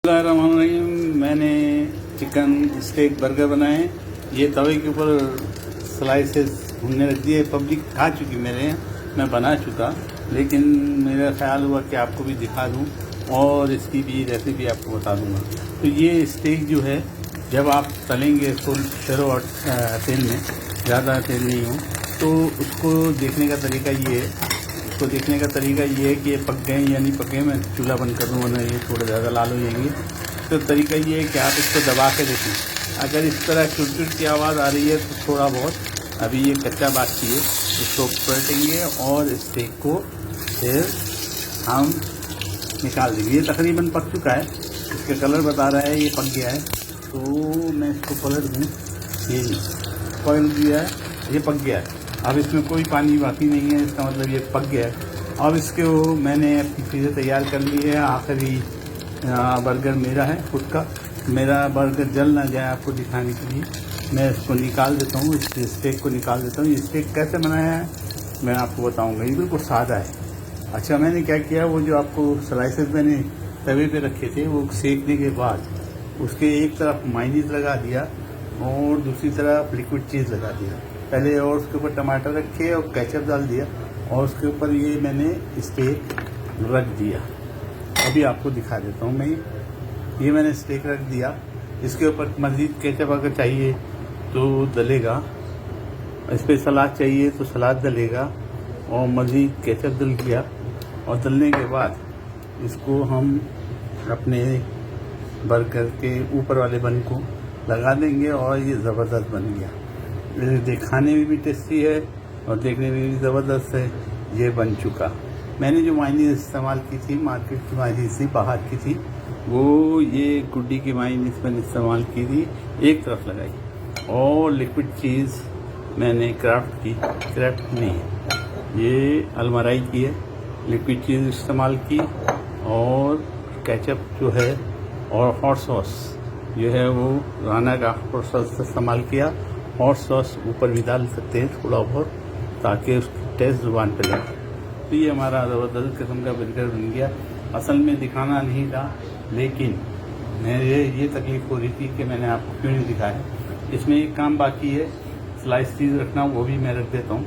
मैंने chicken stake burger बनाए। ये तवे के ऊपर स्लाइसेस भुनने रख दिए। पब्लिक खा चुकी मेरे यहाँ, मैं बना चुका, लेकिन मेरा ख्याल हुआ कि आपको भी दिखा दूं और इसकी भी रेसिपी आपको बता दूंगा। तो ये स्टेक जो है, जब आप तलेंगे फुल शरो और तेल में, ज़्यादा तेल नहीं हो, तो उसको देखने का तरीका ये है। उसको देखने का तरीका ये है कि ये पक गए या नहीं पके। मैं चूल्हा बंद कर दूँ वरना ये थोड़ा ज़्यादा लाल हो जाएंगे। तो तरीका ये है कि आप इसको दबा के देखें। अगर इस तरह चुट की आवाज़ आ रही है तो थोड़ा बहुत अभी ये कच्चा बाकी है, इसको पलटेंगे और स्टेक को फिर हम निकाल देंगे। ये तकरीबन पक चुका है, इसका कलर बता रहा है ये पक गया है। तो मैं इसको पलट दूँ, ये पलट दिया है, ये पक गया है। अब इसमें कोई पानी बाकी नहीं है, इसका मतलब ये पक गया है। अब इसको मैंने अपनी चीज़ें तैयार कर ली है। आखिरी बर्गर मेरा है खुद का। मेरा बर्गर जल ना जाए आपको दिखाने के लिए मैं इसको निकाल देता हूँ, इस स्टेक को निकाल देता हूँ। ये स्टेक कैसे बनाया है मैं आपको बताऊँगा। ये बिल्कुल सादा है। अच्छा, मैंने क्या किया, वो जो आपको स्लाइसेस मैंने तवे पे रखे थे, वो सेकने के बाद उसके एक तरफ मायोनीज लगा दिया और दूसरी तरफ लिक्विड चीज़ लगा दिया पहले, और उसके ऊपर टमाटर रखे और केचप डाल दिया और उसके ऊपर ये मैंने स्टेक रख दिया। अभी आपको दिखा देता हूँ मैं। ये मैंने स्टेक रख दिया, इसके ऊपर मज़ीद केचप अगर चाहिए तो डलेगा, इस पर सलाद चाहिए तो सलाद डलेगा और मज़ीद केचप डल गया। और डलने के बाद इसको हम अपने बर्गर के ऊपर वाले बन को लगा देंगे और ये ज़बरदस्त बन गया। खाने में भी टेस्टी है और देखने में भी ज़बरदस्त है। ये बन चुका। मैंने जो मायोनीज़ इस्तेमाल की थी, मार्केट की मायोनीज़ थी, बाहर की थी, वो ये गुड्डी की मायोनीज़ मैंने इस्तेमाल की थी, एक तरफ लगाई। और लिक्विड चीज़ मैंने क्राफ्ट नहीं है, ये अलमराई की है। लिक्विड चीज़ इस्तेमाल की और केचप जो है और हॉट सॉस जो है वो राना का हॉट सॉस इस्तेमाल किया। हॉट सॉस ऊपर भी डाल सकते हैं थोड़ा बहुत, ताकि उसकी टेस्ट ज़ुबान पे लगे। तो ये हमारा ज़बरदस्त किस्म का बर्गर बन गया। असल में दिखाना नहीं था, लेकिन मेरे ये तकलीफ़ हो रही थी कि मैंने आपको क्यों नहीं दिखाया। इसमें एक काम बाकी है, स्लाइस चीज़ रखना, वो भी मैं रख देता हूँ।